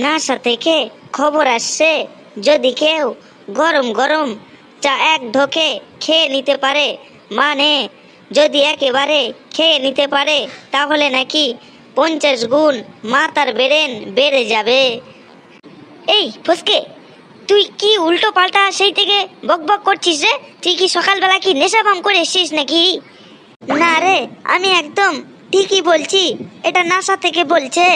NASA থেকে খবর আসছে, যদি কেউ গরম গরম চা এক ঢোকে খেয়ে নিতে পারে, মানে যদি একেবারে খেয়ে নিতে পারে, তাহলে নাকি 50 গুণ মাথার ব্রেন বেড়ে যাবে। এই ফসকে, তুই কি উল্টো পাল্টা সেই থেকে বক বক করছিস রে? তুই কি সকালবেলা কি নেশা ভাম করে এসছিস নাকি? না রে, আমি একদম ঠিকই বলছি, এটা নাসা থেকে বলছে।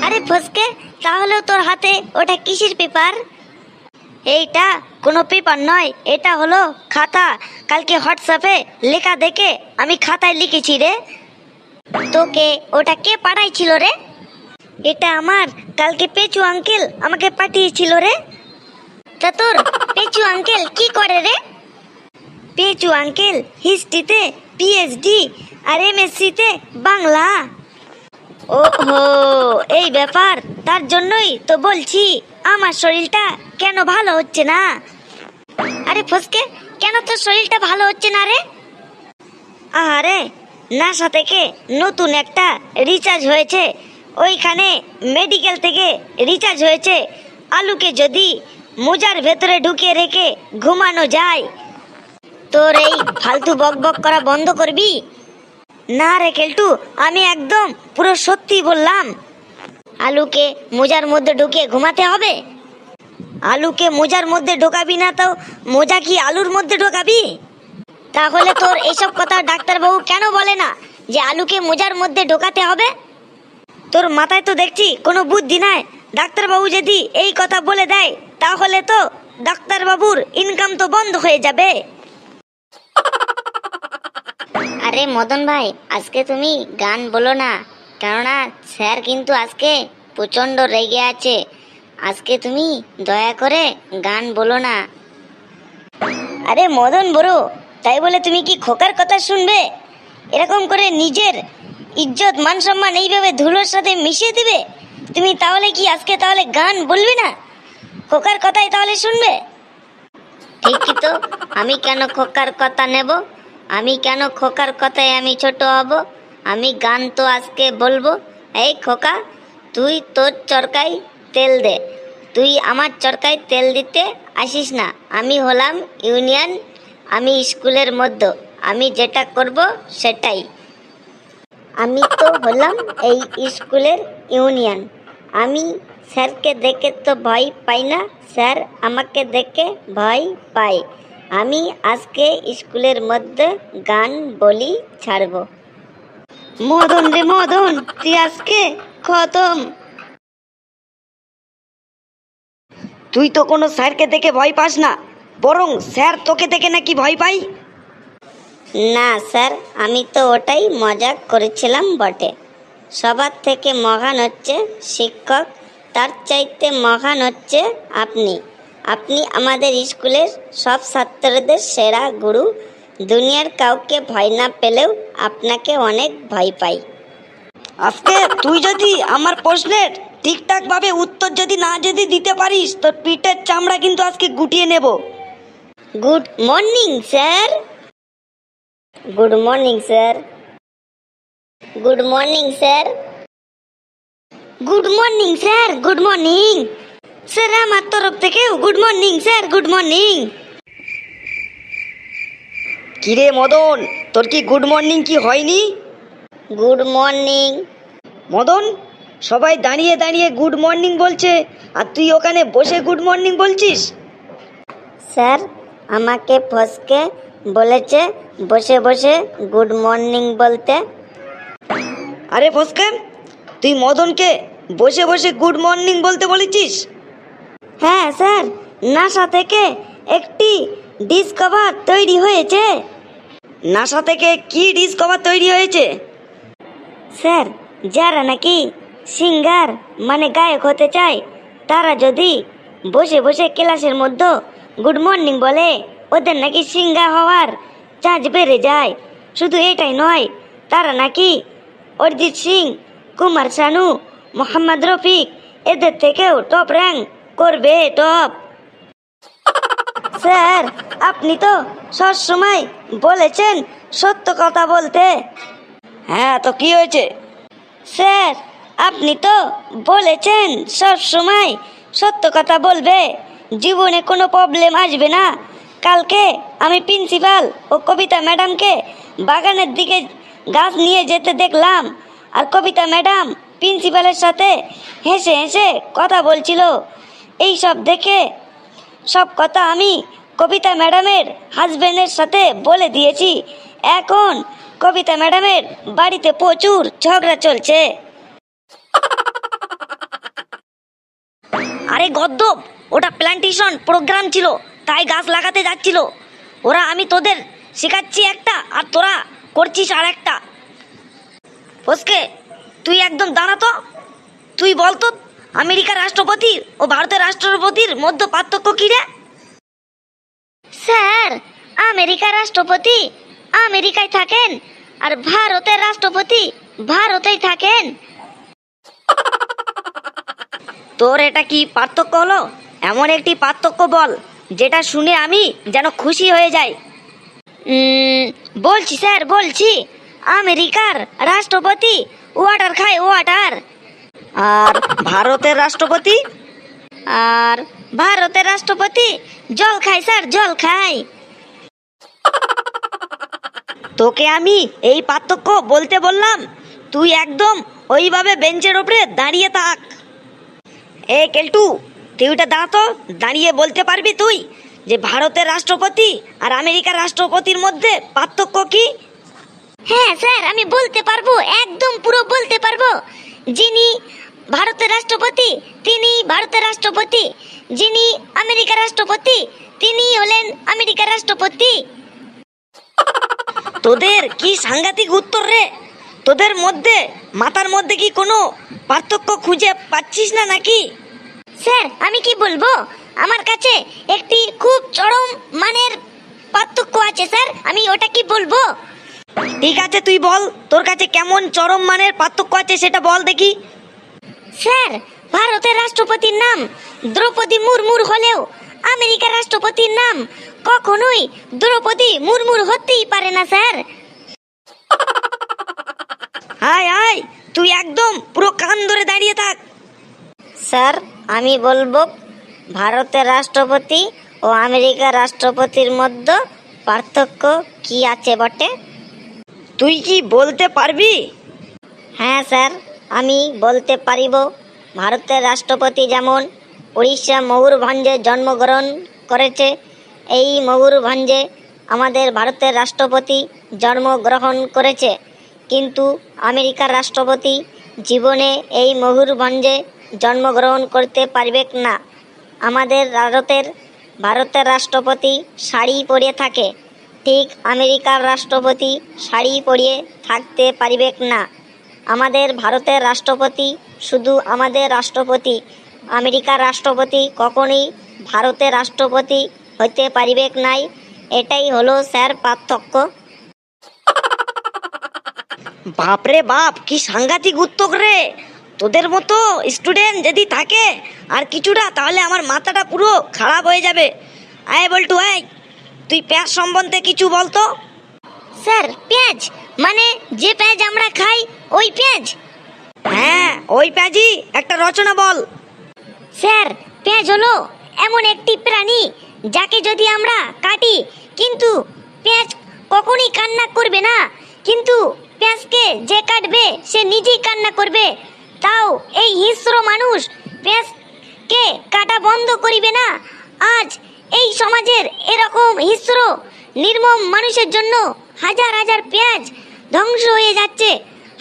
আরে ফসকে, তাহলে তোর হাতে ওটা কিসের পেপার? এইটা কোনো পেপার নয়, এটা হলো খাতা। কালকে হোয়াটসঅ্যাপে লেখা দেখে আমি খাতায় লিখেছি রে। তোকে ওটা কে পাঠাইছিল রে? এটা আমার কালকে পেঁচু আঙ্কেল আমাকে পাঠিয়েছিল রে। তা তোর পেঁচু আঙ্কেল কি করে রে? পেঁচু আঙ্কেল হিস্ট্রিতে পিএইচডি আর এমএসসিতে বাংলা। ওহো, এই ব্যাপার, তার জন্যই তো বলছি আমার শরীরটা কেন ভালো হচ্ছে না। আরে ফসকে, কেন তোর শরীরটা ভালো হচ্ছে না রে? আরে নাসা থেকে নতুন একটা রিচার্জ হয়েছে, ওইখানে মেডিকেল থেকে রিচার্জ হয়েছে। আলুকে যদি মোজার ভেতরে ঢুকিয়ে রেখে ঘুমানো যায়, তোর এই ফালতু বক বক করা বন্ধ করবি? না রে কেলটু, আমি একদম পুরো সত্যি বললাম। আলুকে মোজার মধ্যে ঢুকিয়ে ঘুমাতে হবে? আলুকে মোজার মধ্যে ঢোকাবি না তো মোজা কি আলুর মধ্যে ঢোকাবি? তাহলে তোর এইসব কথা ডাক্তারবাবু কেন বলে না যে আলুকে মোজার মধ্যে ঢোকাতে হবে? তোর মাথায় তো দেখছি কোনো বুদ্ধি নাই। ডাক্তারবাবু যদি এই কথা বলে দেয়, তাহলে তো ডাক্তারবাবুর ইনকাম তো বন্ধ হয়ে যাবে। আরে মদন ভাই, আজকে তুমি গান বলো না, কেননা স্যার কিন্তু আজকে প্রচণ্ড রেগে আছে। আজকে তুমি দয়া করে গান বলো না। আরে মদন বড়ো, তাই বলে তুমি কি খোকার কথা শুনবে? এরকম করে নিজের ইজ্জত মান সম্মান এইভাবে ধুলোর সাথে মিশিয়ে দিবে তুমি? তাহলে কি আজকে তাহলে গান বলবে না? খোকার কথাই তাহলে শুনবে? ঠিকই তো, আমি কেন খোকার কথা নেব? আমি কেন খোকার কথায় আমি ছোট হব? আমি গান তো আজকে বলবো। এই খোকা, তুই তোর চরকায় তেল দে। তুই আমার চরকায় তেল দিতে আসিস না। আমি হলাম ইউনিয়ন, আমি স্কুলের মধ্যে আমি যেটা করব সেটাই। আমি তো হলাম এই স্কুলের ইউনিয়ন। আমি স্যারকে দেখে তো ভয় পাই না, স্যার আমাকে দেখে ভয় পায়। আমি আজকে স্কুলের মধ্যে গান বলি ছাড়ব। মদন রে মদন, তুই আজকে খতম। তুই তো কোনো স্যারকে দেখে ভয় পাস না, বরং স্যার তোকে দেখে নাকি ভয় পাই। না স্যার, আমি তো ওটাই মজা করেছিলাম বটে। সবার থেকে মহান হচ্ছে শিক্ষক, তার চাইতে মহান হচ্ছে আপনি। আপনি আমাদের স্কুলের সব ছাত্রদের সেরা গুরু। দুনিয়ার কাউকে ভয় না পেলেও আপনাকে অনেক ভয় পাই। আজকে তুই যদি আমার প্রশ্নের ঠিকঠাকভাবে উত্তর যদি দিতে পারিস, তোর পিঠের চামড়া কিন্তু আজকে গুটিয়ে নেব। Good morning sir. Good morning sir. Good morning sir. Good morning sir. Good morning sir, আমার তরফ থেকেও good morning sir. Good morning. কিরে মদন, তোর কি গুড মর্নিং কি হয়নি? Good morning. মদন, সবাই দাঁড়িয়ে দাঁড়িয়ে গুড মর্নিং বলছে, আর তুই ওখানে বসে গুড মর্নিং বলছিস? স্যার, আমাকে ফসকে বলেছে বসে বসে গুড মর্নিং বলতে। আরে ফসকে, তুই মদনকে বসে বসে গুড মর্নিং বলতে বলেছিস? হ্যাঁ স্যার, নাসা থেকে একটি ডিসকভার তৈরি হয়েছে। নাসা থেকে কি ডিসকভার তৈরি হয়েছে? স্যার, যারা নাকি সিঙ্গার মানে গায়ক হতে চায়, তারা যদি বসে বসে ক্লাসের মধ্যে গুড মর্নিং বলে, ওদের নাকি সিঙ্গার হওয়ার চান্স বেড়ে যায়। শুধু এটাই নয়, তারা নাকি অরিজিৎ সিং, কুমার শানু, মোহাম্মদ রফিক এদের থেকেও টপ র্যাঙ্ক করবে, টপ। স্যার, আপনি তো সব সময় বলেছেন সত্য কথা বলতে। হ্যাঁ, তো কি হয়েছে? স্যার, আপনি তো বলেছেন সব সময় সত্য কথা বলবে, জীবনে কোনো প্রবলেম আসবে না। কালকে আমি প্রিন্সিপাল ও কবিতা ম্যাডামকে বাগানের দিকে গাছ নিয়ে যেতে দেখলাম, আর কবিতা ম্যাডাম প্রিন্সিপালের সাথে হেসে হেসে কথা বলছিল। এই সব দেখে সব কথা আমি কবিতা ম্যাডামের হাজবেন্ডের সাথে বলে দিয়েছি। এখন কবিতা ম্যাডামের বাড়িতে প্রচুর ঝগড়া চলছে। আরে গদ্দপ, ওটা প্ল্যান্টেশন প্রোগ্রাম ছিল, তাই গাছ লাগাতে যাচ্ছিল ওরা। আমি তোদের শেখাচ্ছি একটা আর তোরা করছিস আর একটা। ফসকে, তুই একদম দাঁড়া তো। তুই বলতো আমেরিকার রাষ্ট্রপতি ও ভারতের রাষ্ট্রপতির মধ্যে পার্থক্য কী রে? স্যার, আমেরিকার রাষ্ট্রপতি আমেরিকায় থাকেন আর ভারতের রাষ্ট্রপতি ভারতেই থাকেন। তোর এটা কি পার্থক্য হলো? এমন একটি পার্থক্য বল যেটা শুনে আমি যেন খুশি হয়ে যাই। বলছি স্যার, বলছি। আমেরিকার রাষ্ট্রপতি ওয়াটার খায়, ওয়াটার। আর ভারতের রাষ্ট্রপতি? আর ভারতের রাষ্ট্রপতি জল খায় স্যার, জল খায়। তোকে আমি এই পার্থক্য বলতে বললাম, তুই একদম ওইভাবে বেঞ্চের ওপরে দাঁড়িয়ে থাক। এ কেলটু, তুই ওটা দাঁড়া তো। দাঁড়িয়ে বলতে পারবি তুই যে ভারতের রাষ্ট্রপতি আর আমেরিকার রাষ্ট্রপতির মধ্যে পার্থক্য কি? হ্যাঁ স্যার, আমি বলতে পারবো, একদম পুরো বলতে পারবো। যিনি ভারতের রাষ্ট্রপতি তিনি ভারতের রাষ্ট্রপতি, যিনি আমেরিকার রাষ্ট্রপতি তিনি হলেন আমেরিকার রাষ্ট্রপতি। তোদের কি সাংঘাতিক উত্তর রে! তোদের মধ্যে মাথার মধ্যে কি কোনো পার্থক্য খুঁজে পাচ্ছিস না নাকি? স্যার, আমি কি বলবো, আমার কাছে একটি খুব চরম মানের পার্থক্য আছে স্যার, আমি ওটা কি বলবো? ঠিক আছে, তুই বল তোর কাছে কেমন চরম মানের পার্থক্য আছে সেটা বল দেখি। স্যার, ভারতের রাষ্ট্রপতির নাম দ্রৌপদী মুর্মুর হলেও আমেরিকার রাষ্ট্রপতির নাম কখনোই দ্রৌপদী মুর্মুর হতেই পারে না স্যার। হাই হাই, তুই একদম পুরো কান ধরে দাঁড়িয়ে থাক। স্যার, আমি বলবো ভারতের রাষ্ট্রপতি ও আমেরিকার রাষ্ট্রপতির মধ্যে পার্থক্য কি আছে বটে? তুই কি বলতে পারবি? হ্যাঁ স্যার, আমি বলতে পারিব। ভারতের রাষ্ট্রপতি যেমন উড়িষ্যা ময়ূরভঞ্জে জন্মগ্রহণ করেছে, এই ময়ূরভঞ্জে আমাদের ভারতের রাষ্ট্রপতি জন্মগ্রহণ করেছে। কিন্তু আমেরিকার রাষ্ট্রপতি জীবনে এই ময়ূরভঞ্জে জন্মগ্রহণ করতে পারবে না। আমাদের ভারতের রাষ্ট্রপতি শাড়ি পরে থাকে, ঠিক আমেরিকার রাষ্ট্রপতি শাড়ি পরিয়ে থাকতে পারবে না। আমাদের ভারতের রাষ্ট্রপতি শুধু আমাদের রাষ্ট্রপতি, আমেরিকার রাষ্ট্রপতি কখনোই ভারতের রাষ্ট্রপতি হতে পারবে নাই। এটাই হলো স্যার পার্থক্য। বাপরে বাপ, কি সাংঘাতিক উত্তর রে! তোদের মতো স্টুডেন্ট যদি থাকে আর কিছুটা, তাহলে আমার মাথাটা পুরো খারাপ হয়ে যাবে। আয় বল্টু, আয়, তুই পেঁয়াজ সম্বন্ধে কিছু বলতো। স্যার, পেঁয়াজ মানে যে পেঁয়াজ আমরা খাই ওই পেঁয়াজ? হ্যাঁ, ওই পেঁয়াজই একটা রচনা বল। স্যার, পেঁয়াজ হলো এমন একটি প্রাণী যাকে যদি আমরা কাটি, কিন্তু পেঁয়াজ কখনোই কান্না করবে না, কিন্তু পেঁয়াজকে যে কাটবে সে নিজেই কান্না করবে। তাও এই হিংস্র মানুষ পেঁয়াজকে কাটা বন্ধ করিবে না। আজ এই সমাজের এরকম হিংস্র নির্মম মানুষের জন্য হাজার হাজার পেঁয়াজ ধ্বংস হয়ে যাচ্ছে,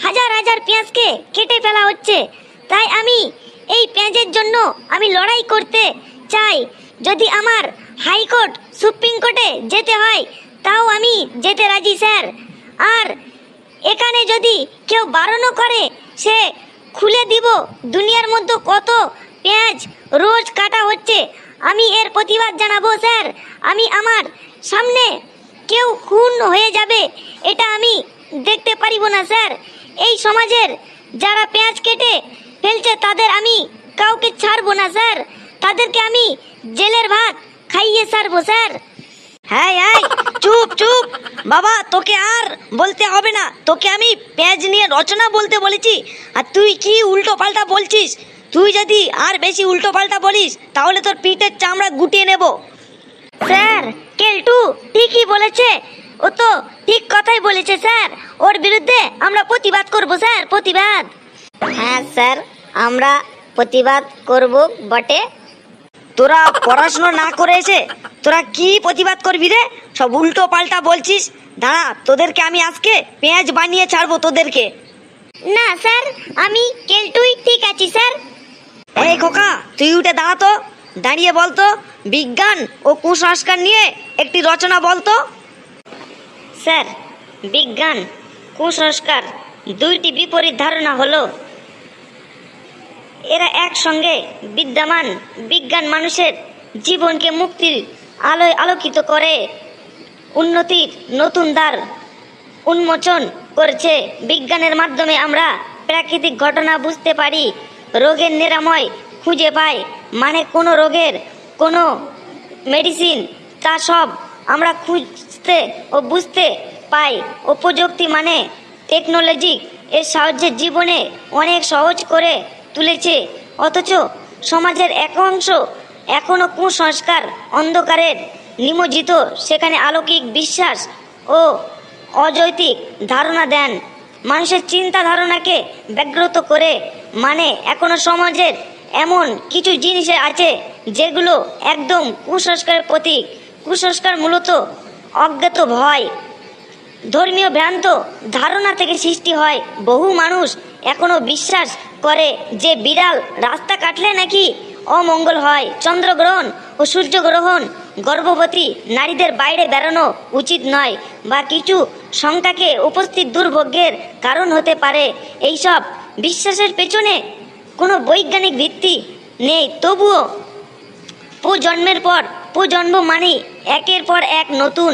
হাজার হাজার পেঁয়াজকে কেটে ফেলা হচ্ছে। তাই আমি এই পেঁয়াজের জন্য আমি লড়াই করতে চাই। যদি আমার হাইকোর্ট সুপ্রিম কোর্টে যেতে হয় তাও আমি যেতে রাজি স্যার। আর এখানে যদি কেউ বারণও করে সে খুলে দিব দুনিয়ার মধ্যে কত পেঁয়াজ রোজ কাটা হচ্ছে। আমি এর প্রতিবাদ জানাবো স্যার। আমি আমার সামনে কেউ খুন হয়ে যাবে এটা আমি দেখতে পারিব না স্যার। এই সমাজের যারা পেঁয়াজ কেটে ফেলছে তাদের আমি কাউকে ছাড়বো না স্যার, তাদেরকে আমি জেলের ভাত খাইয়ে ছাড়বো স্যার। হ্যাঁ হ্যাঁ, চুপ চুপ বাবা, তোকে আর বলতে হবে না। তোকে আমি পেঁয়াজ নিয়ে রচনা বলতে বলেছি, আর তুই কি উল্টো পাল্টা বলছিস। তুই যদি আর বেশি উল্টো পাল্টা বলিস তাহলে তোর পিঠের চামড়া গুটিয়ে নেব। স্যার, কেলটু ঠিকই বলেছে, ও তো ঠিক কথাই বলেছে স্যার। ওর বিরুদ্ধে আমরা প্রতিবাদ করব স্যার, প্রতিবাদ। হ্যাঁ স্যার, আমরা প্রতিবাদ করব বটে। তোরা পড়াশোনা না করে এসে তোরা কি প্রতিবাদ করবি রে? সব উল্টো পাল্টা বলছিস। দাঁড়া, তোদেরকে আমি আজকে পেঁয়াজ বানিয়ে ছাড়বো তোদেরকে। না স্যার, আমি কেলটুই ঠিক আছি স্যার। এই খোকা, তুই উঠে দাঁড়াতো, দাঁড়িয়ে বলতো বিজ্ঞান ও কুসংস্কার নিয়ে একটি রচনা বলতো। স্যার, বিজ্ঞান কুসংস্কার দুইটি বিপরীত ধারণা হলো, এরা একসঙ্গে বিদ্যমান। বিজ্ঞান মানুষের জীবনকে মুক্তির আলোয় আলোকিত করে, উন্নতির নতুন দ্বার উন্মোচন করেছে। বিজ্ঞানের মাধ্যমে আমরা প্রাকৃতিক ঘটনা বুঝতে পারি, রোগের নিরাময় খুঁজে পাই, মানে কোনো রোগের কোনো মেডিসিন, তা সব আমরা খুঁজতে ও বুঝতে পাই। ও প্রযুক্তি মানে টেকনোলজি এর সাহায্যে জীবনে অনেক সহজ করে তুলেছে, অথচ সমাজের এক অংশ এখনও কুসংস্কার অন্ধকারের নিমজ্জিত। সেখানে অলৌকিক বিশ্বাস ও অযৌক্তিক ধারণা দেন মানুষের চিন্তা ধারণাকে ব্যাঘ্রত করে। মানে এখনো সমাজের এমন কিছু জিনিস আছে যেগুলো একদম কুসংস্কারের প্রতীক। কুসংস্কার মূলত অজ্ঞাত ভয়, ধর্মীয় ভ্রান্ত ধারণা থেকে সৃষ্টি হয়। বহু মানুষ এখনো বিশ্বাস করে যে বিড়াল রাস্তা কাটলে নাকি অমঙ্গল হয়, চন্দ্রগ্রহণ ও সূর্যগ্রহণ গর্ভবতী নারীদের বাইরে বেরোনো উচিত নয়, বা কিছু সংখ্যাকে উপস্থিত দুর্ভোগের কারণ হতে পারে। এইসব বিশ্বাসের পেছনে কোনো বৈজ্ঞানিক ভিত্তি নেই, তবুও প্রজন্মের পর প্রজন্ম মানে একের পর এক নতুন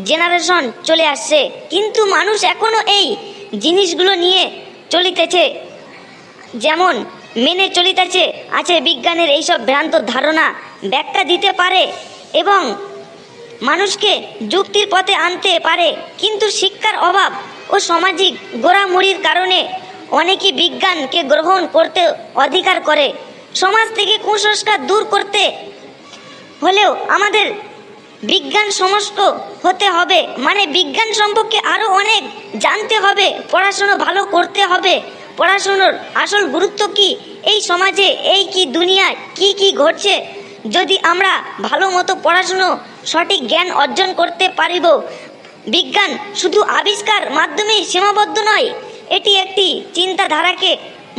জেনারেশন চলে আসছে, কিন্তু মানুষ এখনো এই জিনিসগুলো নিয়ে চলিতেছে, যেমন মেনে চলিতেছে। আছে বিজ্ঞানের এইসব ভ্রান্ত ধারণা ব্যাখ্যা দিতে পারে এবং মানুষকে যুক্তির পথে আনতে পারে, কিন্তু শিক্ষার অভাব ও সামাজিক গোড়ামুড়ির কারণে অনেকেই বিজ্ঞানকে গ্রহণ করতে অধিকার করে। সমাজ থেকে কুসংস্কার দূর করতে হলেও আমাদের বিজ্ঞান সমস্ত হতে হবে, মানে বিজ্ঞান সম্পর্কে আরও অনেক জানতে হবে, পড়াশুনো ভালো করতে হবে। পড়াশুনোর আসল গুরুত্ব কি, এই সমাজে এই কি দুনিয়ায় কি কি ঘটছে, যদি আমরা ভালো মতো পড়াশুনো সঠিক জ্ঞান অর্জন করতে পারিব। বিজ্ঞান শুধু আবিষ্কার মাধ্যমেই সীমাবদ্ধ নয়, এটি একটি চিন্তাধারাকে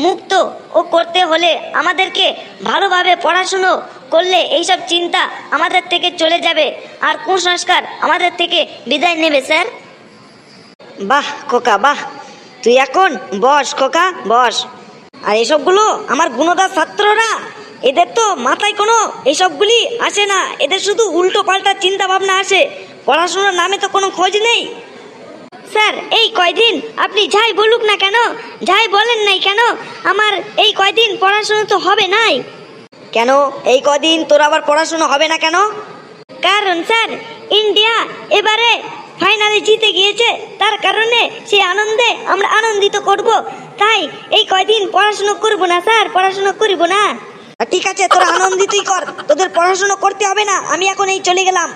মুক্ত ও করতে হলে আমাদেরকে ভালোভাবে পড়াশুনো করলে এইসব চিন্তা আমাদের থেকে চলে যাবে আর কুসংস্কার আমাদের থেকে বিদায় নেবে। স্যার, বাহ খোকা বাহ, তুই এখন বস খোকা বস। আর এসবগুলো আমার গুণদার ছাত্ররা, এদের তো মাথায় কোনো এসবগুলি আসে না, এদের শুধু উল্টো পাল্টা চিন্তা ভাবনা আসে, পড়াশোনার নামে তো কোনো খোঁজ নেই। স্যার, এই কয়দিন আপনি যাই বলুক না কেন, যাই বলেন নাই কেন, আমার এই কয়দিন পড়াশোনা তো হবে নাই। কেন এই কদিন তোর আবার পড়াশোনা হবে না কেন? কারণ স্যার, ইন্ডিয়া এবারে ফাইনালে জিতে গিয়েছে, তার কারণে সেই আনন্দে আমরা আনন্দিত করব, তাই এই কয়দিন পড়াশোনা করব না স্যার, পড়াশোনা করব না। ঠিক আছে, তোরা আনন্দিতই কর, তোদের পড়াশোনা করতে হবে না, আমি এখন এই চলে গেলাম।